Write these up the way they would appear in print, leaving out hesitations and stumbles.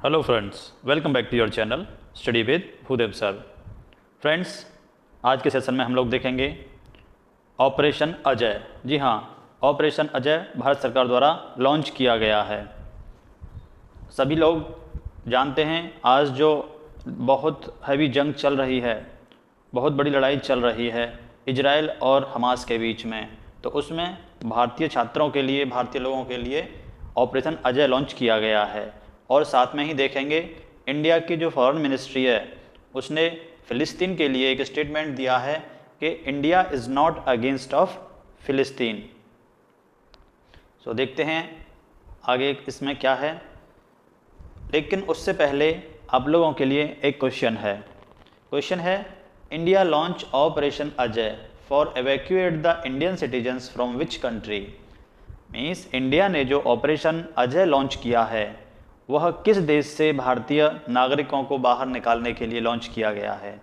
Hello friends, welcome back to your channel study with Bhudev sir. Friends, आज के session में हम लोग देखेंगे ऑपरेशन अजय। जी हाँ, ऑपरेशन अजय भारत सरकार द्वारा लॉन्च किया गया है। सभी लोग जानते हैं आज जो बहुत हैवी जंग चल रही है, बहुत बड़ी लड़ाई चल रही है इजराइल और हमास के बीच में, तो उसमें भारतीय छात्रों के लिए, भारतीय लोगों के लिए ऑपरेशन अजय लॉन्च किया गया है। और साथ में ही देखेंगे इंडिया की जो फॉरेन मिनिस्ट्री है उसने फ़िलिस्तीन के लिए एक स्टेटमेंट दिया है कि India is not against of फ़िलिस्तीन। सो देखते हैं आगे इसमें क्या है। लेकिन उससे पहले आप लोगों के लिए एक क्वेश्चन है India launch operation Ajay for evacuate the Indian citizens from which country. Means India ने जो ऑपरेशन अजय लॉन्च किया है वह किस देश से भारतीय नागरिकों को बाहर निकालने के लिए लॉन्च किया गया है।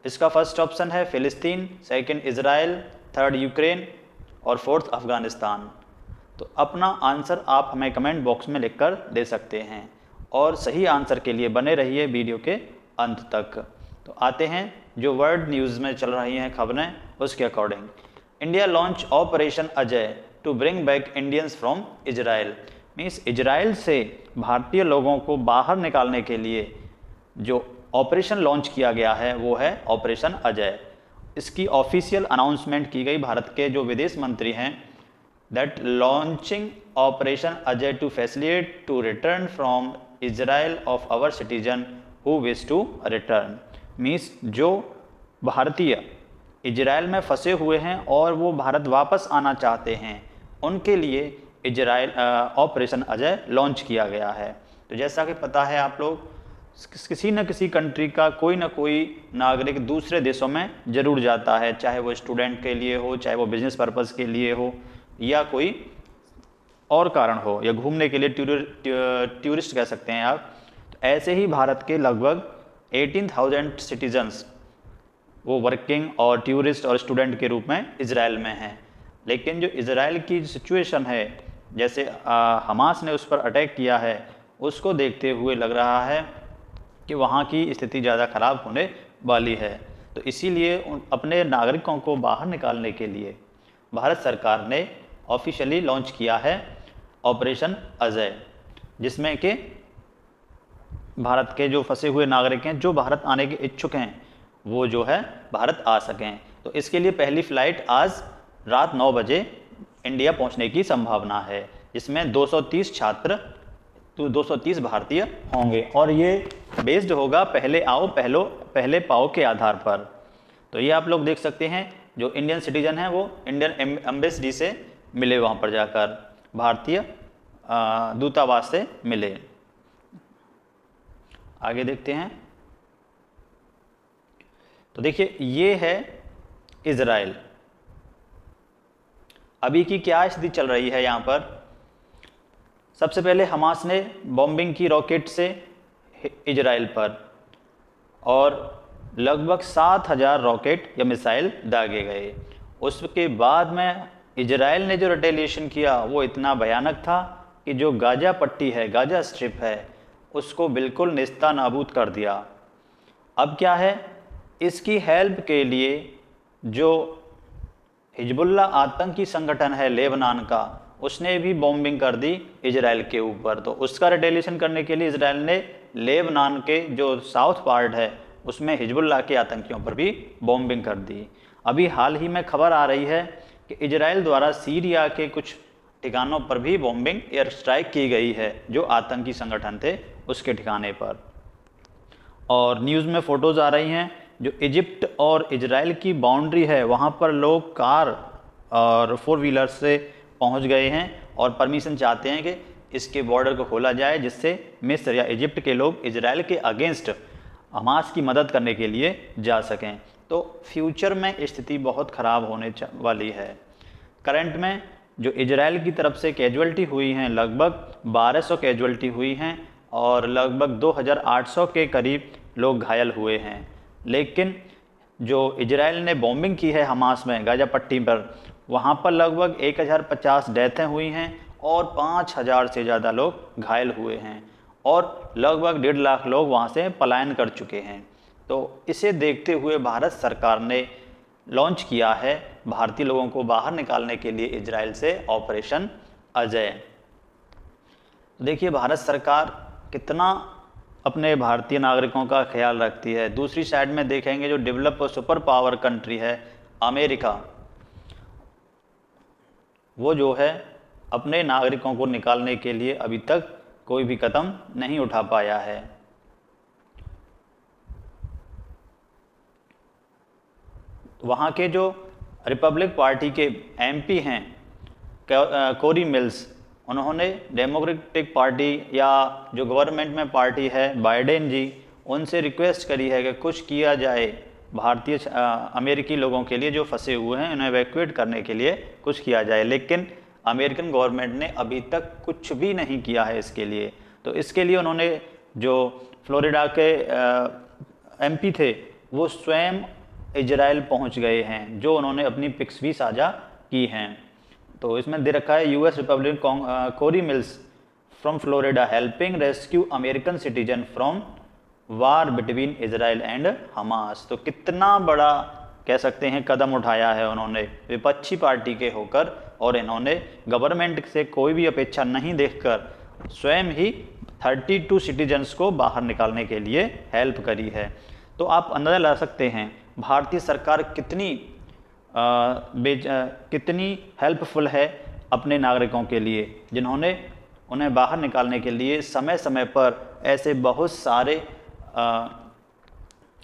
इसका फर्स्ट ऑप्शन है फ़िलिस्तीन, सेकंड इजराइल, थर्ड यूक्रेन और फोर्थ अफ़गानिस्तान। तो अपना आंसर आप हमें कमेंट बॉक्स में लिखकर दे सकते हैं और सही आंसर के लिए बने रहिए वीडियो के अंत तक। तो आते हैं जो वर्ल्ड न्यूज़ में चल रही हैं खबरें उसके according. India launch operation Ajay to bring back Indians from Israel. Means Israel से भारतीय लोगों को बाहर निकालने के लिए जो ऑपरेशन लॉन्च किया गया है वो है ऑपरेशन अजय। इसकी ऑफिशियल अनाउंसमेंट की गई भारत के जो विदेश मंत्री हैं, that launching operation Ajay to facilitate to return from Israel of our citizen who wish to return. Means जो भारतीय इजराइल में फंसे हुए हैं और वो भारत वापस आना चाहते हैं उनके लिए इजराइल ऑपरेशन अजय लॉन्च किया गया है। तो जैसा कि पता है आप लोग, किसी न किसी कंट्री का कोई ना कोई नागरिक दूसरे देशों में ज़रूर जाता है, चाहे वो स्टूडेंट के लिए हो, चाहे वो बिजनेस पर्पज़ के लिए हो या कोई और कारण हो, या घूमने के लिए टूरिस्ट कह सकते हैं आप। तो ऐसे ही भारत के लगभग 18,000 सिटीजन्स वो वर्किंग और टूरिस्ट और स्टूडेंट के रूप में इजराइल में हैं। लेकिन जो इजराइल की सिचुएशन है, जैसे हमास ने उस पर अटैक किया है, उसको देखते हुए लग रहा है कि वहाँ की स्थिति ज़्यादा ख़राब होने वाली है। तो इसीलिए अपने नागरिकों को बाहर निकालने के लिए भारत सरकार ने ऑफिशियली लॉन्च किया है ऑपरेशन अजय, जिसमें कि भारत के जो फंसे हुए नागरिक हैं, जो भारत आने के इच्छुक हैं, वो जो है भारत आ सकें। तो इसके लिए पहली फ़्लाइट आज रात 9 बजे इंडिया पहुंचने की संभावना है, जिसमें 230 छात्र तो 230 भारतीय होंगे और ये बेस्ड होगा पहले आओ पहले पाओ के आधार पर। तो ये आप लोग देख सकते हैं, जो इंडियन सिटीजन हैं वो इंडियन एम्बेसडी से मिले, वहाँ पर जाकर भारतीय दूतावास से मिले। आगे देखते हैं। तो देखिए, ये है इजराइल। अभी की क्या स्थिति चल रही है यहाँ पर। सबसे पहले हमास ने बॉम्बिंग की रॉकेट से इजराइल पर, और लगभग 7,000 रॉकेट या मिसाइल दागे गए। उसके बाद में इजराइल ने जो रिटेलिएशन किया वो इतना भयानक था कि जो गाजा पट्टी है, गाजा स्ट्रिप है, उसको बिल्कुल नेस्ता नाबूद कर दिया। अब क्या है, इसकी हेल्प के लिए जो हिजबुल्ला आतंकी संगठन है लेबनान का, उसने भी बॉम्बिंग कर दी इजराइल के ऊपर। तो उसका रिटेलिएशन करने के लिए इजराइल ने लेबनान के जो साउथ पार्ट है उसमें हिजबुल्ला के आतंकियों पर भी बॉम्बिंग कर दी। अभी हाल ही में खबर आ रही है कि इजराइल द्वारा सीरिया के कुछ ठिकानों पर भी बॉम्बिंग एयर स्ट्राइक की गई है, जो आतंकी संगठन थे उसके ठिकाने पर। और न्यूज़ में फ़ोटोज़ आ रही हैं, जो इजिप्ट और इजराइल की बाउंड्री है वहाँ पर लोग कार और 4 व्हीलर से पहुँच गए हैं और परमिशन चाहते हैं कि इसके बॉर्डर को खोला जाए, जिससे मिस्र या इजिप्ट के लोग इजराइल के अगेंस्ट हमास की मदद करने के लिए जा सकें। तो फ्यूचर में स्थिति बहुत ख़राब होने वाली है। करंट में जो इजराइल की तरफ से कैजुअल्टी हुई हैं, लगभग 1200 कैजुअल्टी हुई हैं और लगभग 2,800 के करीब लोग घायल हुए हैं। लेकिन जो इजराइल ने बॉम्बिंग की है हमास में गाजा पट्टी पर, वहाँ पर लगभग 1050 डेथें हुई हैं और 5000 से ज़्यादा लोग घायल हुए हैं। और लगभग 1.5 लाख लोग वहाँ से पलायन कर चुके हैं। तो इसे देखते हुए भारत सरकार ने लॉन्च किया है भारतीय लोगों को बाहर निकालने के लिए इजराइल से ऑपरेशन अजय। देखिए भारत सरकार कितना अपने भारतीय नागरिकों का ख्याल रखती है। दूसरी साइड में देखेंगे जो डेवलप सुपर पावर कंट्री है अमेरिका, वो जो है अपने नागरिकों को निकालने के लिए अभी तक कोई भी कदम नहीं उठा पाया है। वहाँ के जो रिपब्लिक पार्टी के एमपी हैं कोरी मिल्स, उन्होंने डेमोक्रेटिक पार्टी या जो गवर्नमेंट में पार्टी है बाइडेन जी, उनसे रिक्वेस्ट करी है कि कुछ किया जाए भारतीय अमेरिकी लोगों के लिए जो फंसे हुए हैं, उन्हें इवैक्यूएट करने के लिए कुछ किया जाए। लेकिन अमेरिकन गवर्नमेंट ने अभी तक कुछ भी नहीं किया है इसके लिए। तो इसके लिए उन्होंने जो फ्लोरिडा के एमपी थे वो स्वयं इजराइल पहुंच गए हैं, जो उन्होंने अपनी पिक्स भी साझा की हैं। तो इसमें दे रखा है US republic Cory Mills from Florida helping rescue American citizen from war between Israel and Hamas. तो कितना बड़ा कह सकते हैं कदम उठाया है उन्होंने विपक्षी पार्टी के होकर, और इन्होंने गवर्नमेंट से कोई भी अपेक्षा नहीं देखकर स्वयं ही 32 सिटीजन्स को बाहर निकालने के लिए हेल्प करी है। तो आप अंदाज़ा लगा सकते हैं भारतीय सरकार कितनी हेल्पफुल है अपने नागरिकों के लिए, जिन्होंने उन्हें बाहर निकालने के लिए समय समय पर ऐसे बहुत सारे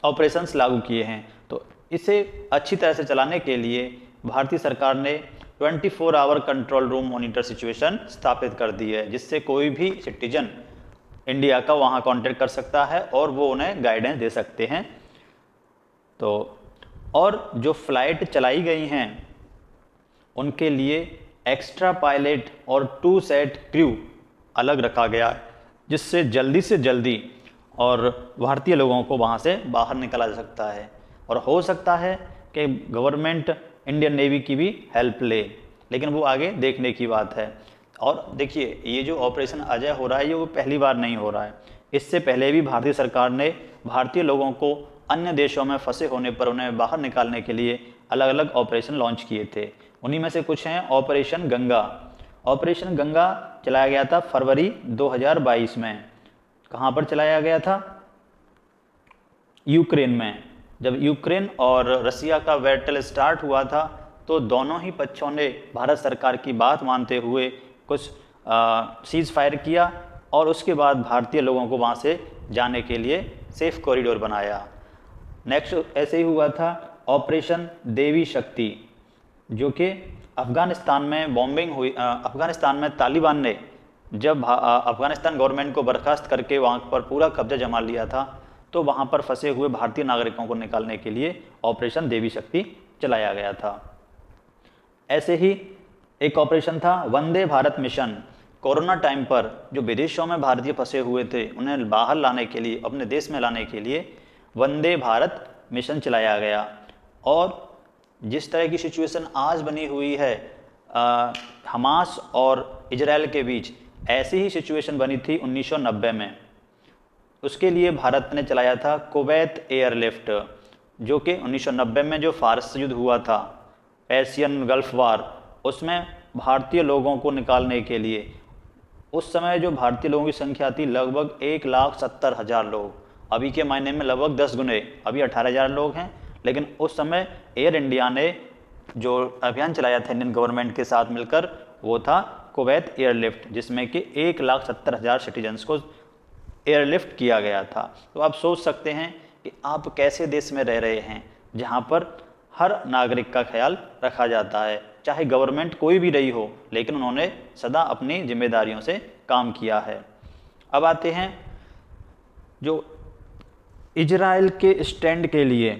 ऑपरेशंस लागू किए हैं। तो इसे अच्छी तरह से चलाने के लिए भारतीय सरकार ने 24 hour control room monitor situation स्थापित कर दी है, जिससे कोई भी सिटीजन इंडिया का वहाँ कांटेक्ट कर सकता है और वो उन्हें गाइडेंस दे सकते हैं। तो और जो फ्लाइट चलाई गई हैं उनके लिए एक्स्ट्रा पायलट और 2 सेट क्रू अलग रखा गया है, जिससे जल्दी से जल्दी और भारतीय लोगों को वहाँ से बाहर निकाला जा सकता है। और हो सकता है कि गवर्नमेंट इंडियन नेवी की भी हेल्प ले, लेकिन वो आगे देखने की बात है। और देखिए ये जो ऑपरेशन अजय हो रहा है ये वो पहली बार नहीं हो रहा है। इससे पहले भी भारतीय सरकार ने भारतीय लोगों को अन्य देशों में फंसे होने पर उन्हें बाहर निकालने के लिए अलग अलग ऑपरेशन लॉन्च किए थे। उन्हीं में से कुछ हैं ऑपरेशन गंगा। ऑपरेशन गंगा चलाया गया था फरवरी 2022 में। कहाँ पर चलाया गया था? यूक्रेन में। जब यूक्रेन और रसिया का बैटल स्टार्ट हुआ था तो दोनों ही पक्षों ने भारत सरकार की बात मानते हुए कुछ सीज फायर किया और उसके बाद भारतीय लोगों को वहाँ से जाने के लिए सेफ कॉरिडोर बनाया। नेक्स्ट ऐसे ही हुआ था ऑपरेशन देवी शक्ति, जो कि अफ़गानिस्तान में बॉम्बिंग हुई। अफ़गानिस्तान में तालिबान ने जब अफ़गानिस्तान गवर्नमेंट को बर्खास्त करके वहाँ पर पूरा कब्जा जमा लिया था, तो वहाँ पर फंसे हुए भारतीय नागरिकों को निकालने के लिए ऑपरेशन देवी शक्ति चलाया गया था। ऐसे ही एक ऑपरेशन था Vande Bharat mission. Corona time पर जो विदेशों में भारतीय फंसे हुए थे उन्हें बाहर लाने के लिए, अपने देश में लाने के लिए वंदे भारत मिशन चलाया गया। और जिस तरह की सिचुएशन आज बनी हुई है हमास और इजराइल के बीच, ऐसी ही सिचुएशन बनी थी 1990 में। उसके लिए भारत ने चलाया था कुवैत एयरलिफ्ट, जो कि 1990 में जो फारस युद्ध हुआ था, पर्शियन गल्फ वार, उसमें भारतीय लोगों को निकालने के लिए उस समय जो भारतीय लोगों की संख्या थी लगभग 1,70,000 लोग। अभी के मायने में लगभग 10 गुने, अभी 18,000 लोग हैं। लेकिन उस समय एयर इंडिया ने जो अभियान चलाया था इंडियन गवर्नमेंट के साथ मिलकर, वो था कुवैत एयरलिफ्ट, जिसमें कि 1,70,000 सिटीजन्स को एयरलिफ्ट किया गया था। तो आप सोच सकते हैं कि आप कैसे देश में रह रहे हैं जहाँ पर हर नागरिक का ख्याल रखा जाता है, चाहे गवर्नमेंट कोई भी रही हो, लेकिन उन्होंने सदा अपनी जिम्मेदारियों से काम किया है। अब आते हैं जो इजराइल के स्टैंड के लिए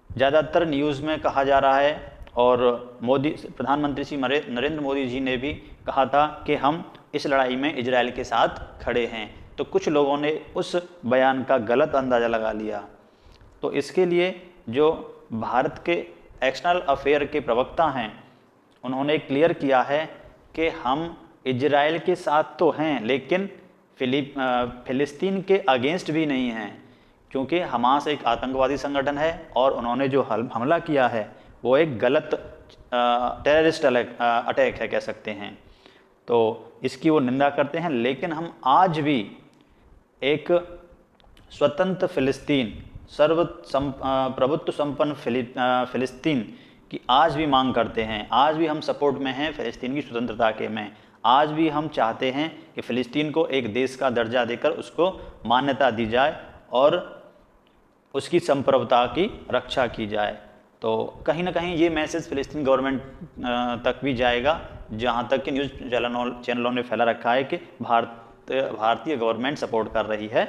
ज़्यादातर न्यूज़ में कहा जा रहा है, और मोदी प्रधानमंत्री श्री नरेंद्र मोदी जी ने भी कहा था कि हम इस लड़ाई में इजराइल के साथ खड़े हैं। तो कुछ लोगों ने उस बयान का गलत अंदाज़ा लगा लिया। तो इसके लिए जो भारत के एक्सटर्नल अफेयर के प्रवक्ता हैं, उन्होंने क्लियर किया है कि हम इजराइल के साथ तो हैं, लेकिन फ़िलिस्तीन के अगेंस्ट भी नहीं हैं, क्योंकि हमास एक आतंकवादी संगठन है और उन्होंने जो हमला किया है वो एक गलत टेररिस्ट अटैक है कह सकते हैं। तो इसकी वो निंदा करते हैं। लेकिन हम आज भी एक स्वतंत्र फ़िलिस्तीन, प्रभुत्व संपन्न फ़िलिस्तीन की आज भी मांग करते हैं। आज भी हम सपोर्ट में हैं फ़िलिस्तीन की स्वतंत्रता के में। आज भी हम चाहते हैं कि फ़िलिस्तीन को एक देश का दर्जा देकर उसको मान्यता दी जाए और उसकी संप्रभुता की रक्षा की जाए। तो कहीं ना कहीं ये मैसेज फ़िलिस्तीन गवर्नमेंट तक भी जाएगा, जहाँ तक कि न्यूज़ चैनलों ने फैला रखा है कि भारतीय गवर्नमेंट सपोर्ट कर रही है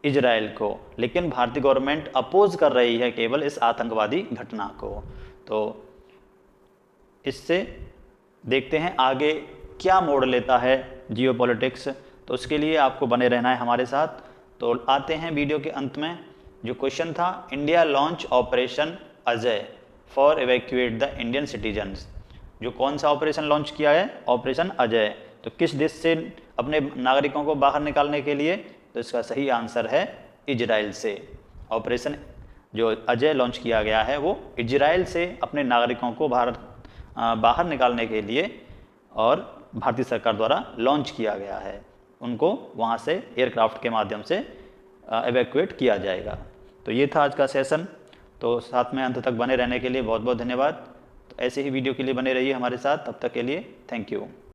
इजराइल को, लेकिन भारतीय गवर्नमेंट अपोज कर रही है केवल इस आतंकवादी घटना को। तो इससे देखते हैं आगे क्या मोड़ लेता है जियोपॉलिटिक्स। तो उसके लिए आपको बने रहना है हमारे साथ। तो आते हैं वीडियो के अंत में। जो क्वेश्चन था, India launch operation Ajay for evacuate the Indian citizens. जो कौन सा ऑपरेशन लॉन्च किया है? ऑपरेशन अजय। तो किस देश से अपने नागरिकों को बाहर निकालने के लिए? तो इसका सही आंसर है इजराइल से। ऑपरेशन जो अजय लॉन्च किया गया है वो इजराइल से अपने नागरिकों को बाहर निकालने के लिए और भारतीय सरकार द्वारा लॉन्च किया गया है। उनको वहाँ से एयरक्राफ्ट के माध्यम से एवैक्यूएट किया जाएगा। तो ये था आज का सेशन। तो साथ में अंत तक बने रहने के लिए बहुत बहुत धन्यवाद। तो ऐसे ही वीडियो के लिए बने रहिए हमारे साथ। तब तक के लिए थैंक यू।